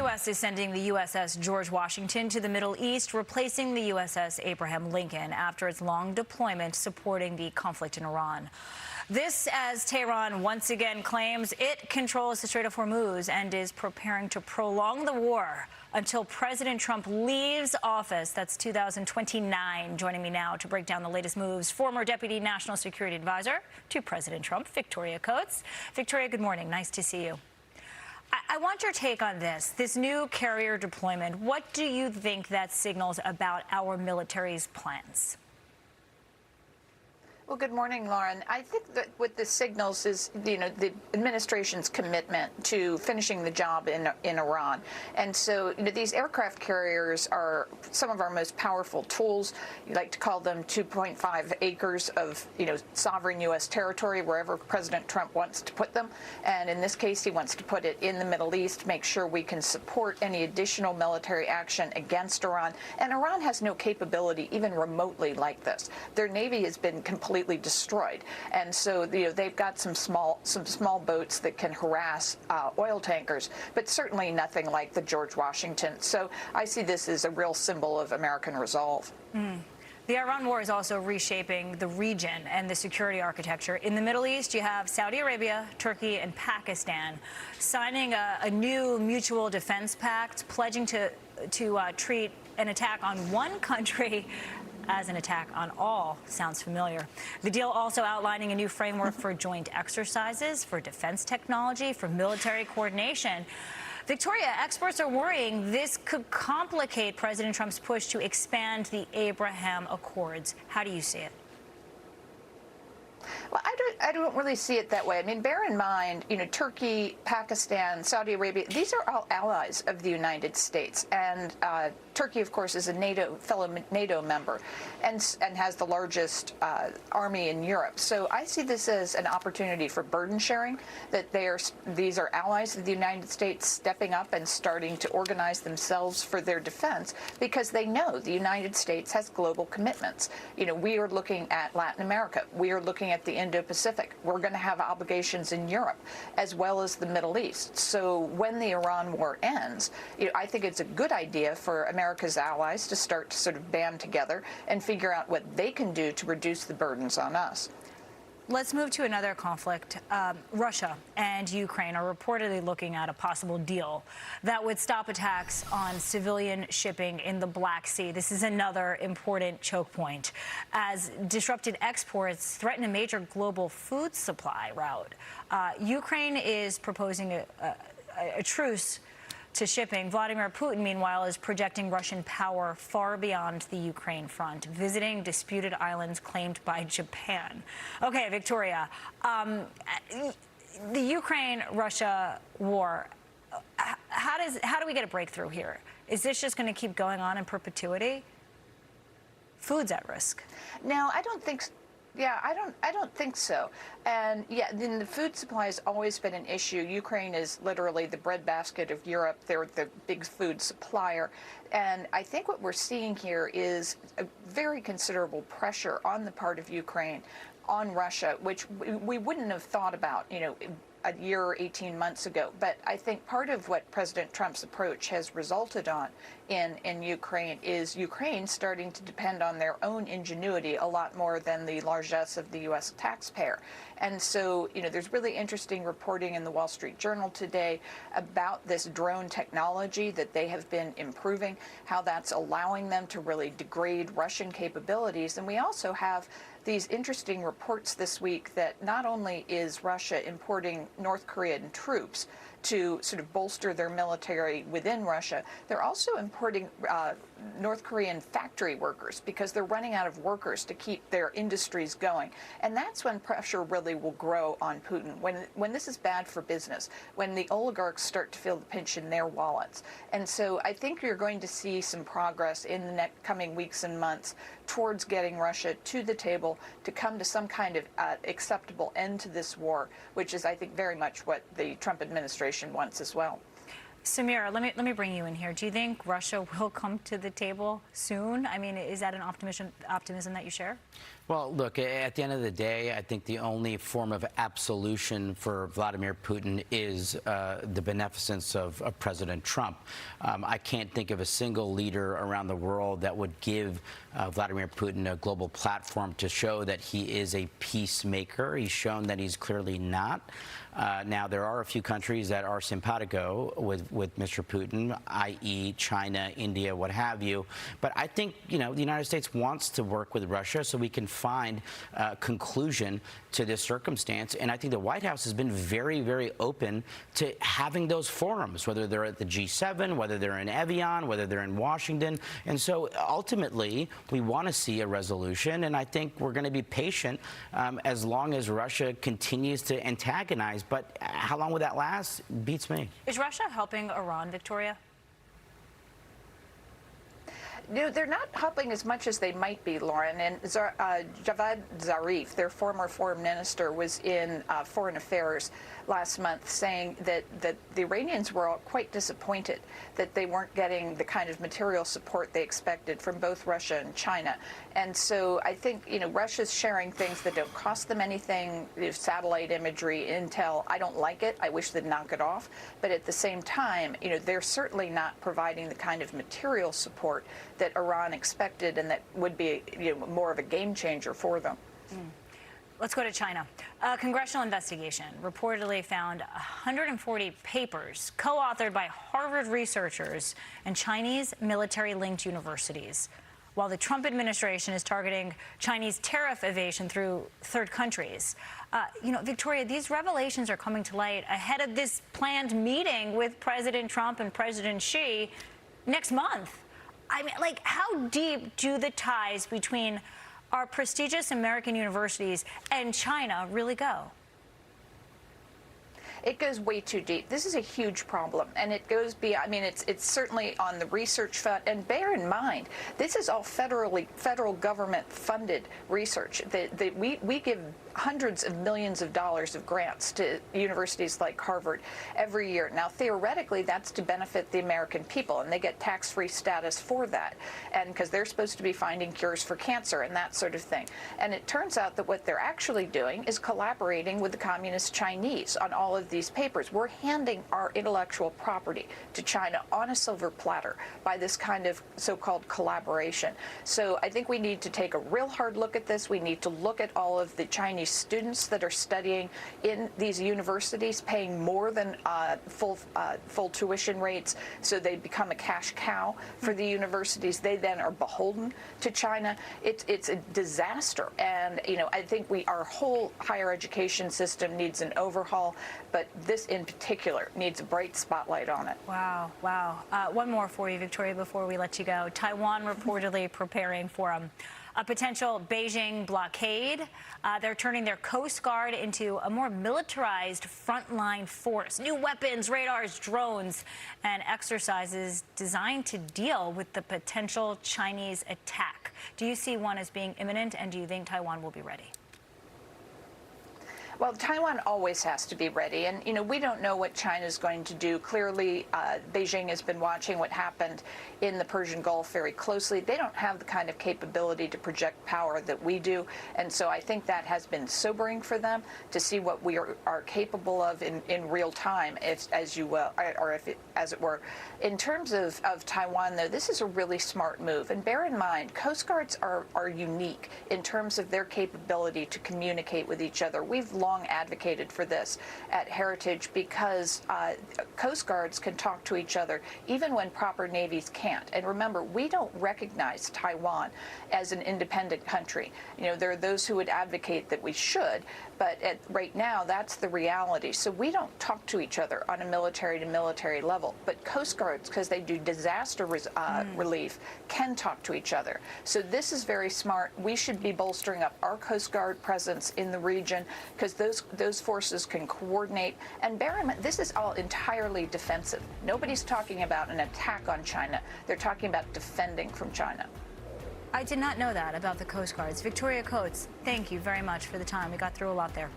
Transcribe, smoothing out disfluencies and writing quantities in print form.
U.S. is sending the USS George Washington to the Middle East, replacing the USS Abraham Lincoln after its long deployment supporting the conflict in Iran. This as Tehran once again claims it controls the Strait of Hormuz and is preparing to prolong the war until President Trump leaves office. That's 2029. Joining me now to break down the latest moves, former Deputy National Security Advisor to President Trump, Victoria Coates. Victoria, good morning. Nice to see you. I want your take on this new carrier deployment. What do you think that signals about our military's plans? Well, good morning, Lauren. I think that what this signals is, the administration's commitment to finishing the job in Iran. And so, these aircraft carriers are some of our most powerful tools. You like to call them 2.5 acres of, sovereign U.S. territory, wherever President Trump wants to put them. And in this case, he wants to put it in the Middle East, make sure we can support any additional military action against Iran. And Iran has no capability, even remotely, like this. Their Navy has been completely destroyed, and so they've got some small boats that can harass oil tankers, but certainly nothing like the George Washington. So I see this as a real symbol of American resolve. The Iran war is also reshaping the region and the security architecture. In the Middle East, you have Saudi Arabia, Turkey, and Pakistan signing a new mutual defense pact, pledging to treat an attack on one country as an attack on all. Sounds familiar. The deal also outlining a new framework for joint exercises, for defense technology, for military coordination. Victoria, experts are worrying this could complicate President Trump's push to expand the Abraham Accords. How do you see it? Well, I don't really see it that way. I mean, bear in mind, Turkey, Pakistan, Saudi Arabia, these are all allies of the United States. And Turkey, of course, is a fellow NATO member and has the largest army in Europe. So I see this as an opportunity for burden sharing, that these are allies of the United States stepping up and starting to organize themselves for their defense because they know the United States has global commitments. We are looking at Latin America. We are looking at the Indo-Pacific. We're going to have obligations in Europe as well as the Middle East. So when the Iran war ends, I think it's a good idea for America's allies to start to sort of band together and figure out what they can do to reduce the burdens on us. Let's move to another conflict. Russia and Ukraine are reportedly looking at a possible deal that would stop attacks on civilian shipping in the Black Sea. This is another important choke point as disrupted exports threaten a major global food supply route. Ukraine is proposing a truce to shipping. Vladimir Putin, meanwhile, is projecting Russian power far beyond the Ukraine front, visiting disputed islands claimed by Japan. Okay, Victoria, the Ukraine-Russia war, how do we get a breakthrough here? Is this just going to keep going on in perpetuity? Food's at risk. No, I don't think so. Yeah, I don't think so. And yeah, then the food supply has always been an issue. Ukraine is literally the breadbasket of Europe. They're the big food supplier. And I think what we're seeing here is a very considerable pressure on the part of Ukraine on Russia, which we wouldn't have thought about, a year or 18 months ago. But I think part of what President Trump's approach has resulted on in Ukraine is Ukraine starting to depend on their own ingenuity a lot more than the largesse of the U.S. taxpayer. And so, there's really interesting reporting in the Wall Street Journal today about this drone technology that they have been improving, how that's allowing them to really degrade Russian capabilities. And we also have these interesting reports this week that not only is Russia importing North Korean troops to sort of bolster their military within Russia, they're also importing North Korean factory workers because they're running out of workers to keep their industries going. And that's when pressure really will grow on Putin, when this is bad for business, when the oligarchs start to feel the pinch in their wallets. And so I think you're going to see some progress in the next coming weeks and months towards getting Russia to the table to come to some kind of acceptable end to this war, which is, I think, very much what the Trump administration wants as well. Samir, let me bring you in here. Do you think Russia will come to the table soon? I mean, is that an optimism that you share? Well, look, at the end of the day, I think the only form of absolution for Vladimir Putin is the beneficence of President Trump. I can't think of a single leader around the world that would give Vladimir Putin a global platform to show that he is a peacemaker. He's shown that he's clearly not. Now, there are a few countries that are simpatico with Mr. Putin, i.e. China, India, what have you. But I think, the United States wants to work with Russia so we can find a conclusion to this circumstance. And I think the White House has been very, very open to having those forums, whether they're at the G7, whether they're in Evian, whether they're in Washington. And so ultimately, we want to see a resolution. And I think we're going to be patient as long as Russia continues to antagonize. But how long will that last? Beats me. Is Russia helping Iran, Victoria? No, they're not helping as much as they might be, Lauren. And Javad Zarif, their former foreign minister, was in Foreign Affairs last month saying that the Iranians were all quite disappointed that they weren't getting the kind of material support they expected from both Russia and China. And so I think, Russia's sharing things that don't cost them anything, satellite imagery, intel. I don't like it. I wish they'd knock it off. But at the same time, they're certainly not providing the kind of material support that Iran expected and that would be more of a game changer for them. Let's go to China. A congressional investigation reportedly found 140 papers co-authored by Harvard researchers and Chinese military-linked universities, while the Trump administration is targeting Chinese tariff evasion through third countries. Victoria, these revelations are coming to light ahead of this planned meeting with President Trump and President Xi next month. I mean, how deep do the ties between our prestigious American universities and China really go? It goes way too deep. This is a huge problem, and it goes beyond. I mean, it's certainly on the research front. And bear in mind, this is all federal government funded research. We give hundreds of millions of dollars of grants to universities like Harvard every year. Now, theoretically, that's to benefit the American people, and they get tax-free status for that, and because they're supposed to be finding cures for cancer and that sort of thing. And it turns out that what they're actually doing is collaborating with the Communist Chinese on all of these papers. We're handing our intellectual property to China on a silver platter by this kind of so-called collaboration. So I think we need to take a real hard look at this. We need to look at all of the Chinese students that are studying in these universities, paying more than full tuition rates, so they become a cash cow for the universities. They then are beholden to China. It's a disaster, and I think our whole higher education system needs an overhaul, but this in particular needs a bright spotlight on it. Wow. One more for you, Victoria, before we let you go. Taiwan reportedly preparing for a potential Beijing blockade. They're turning their Coast Guard into a more militarized frontline force. New weapons, radars, drones, and exercises designed to deal with the potential Chinese attack. Do you see one as being imminent, and do you think Taiwan will be ready? Well, Taiwan always has to be ready, and we don't know what China's going to do. Clearly, Beijing has been watching what happened in the Persian Gulf very closely. They don't have the kind of capability to project power that we do, and so I think that has been sobering for them to see what we are capable of in real time, as it were. In terms of Taiwan, though, this is a really smart move, and bear in mind, Coast Guards are unique in terms of their capability to communicate with each other. We've long advocated for this at Heritage because Coast Guards can talk to each other even when proper navies can't. And remember, we don't recognize Taiwan as an independent country. There are those who would advocate that we should, but right now that's the reality. So we don't talk to each other on a military-to-military level. But Coast Guards, because they do disaster relief, can talk to each other. So this is very smart. We should be bolstering up our Coast Guard presence in the region because those forces can coordinate. And bear in mind, this is all entirely defensive. Nobody's talking about an attack on China. They're talking about defending from China. I did not know that about the Coast Guards. Victoria Coates, thank you very much for the time. We got through a lot there.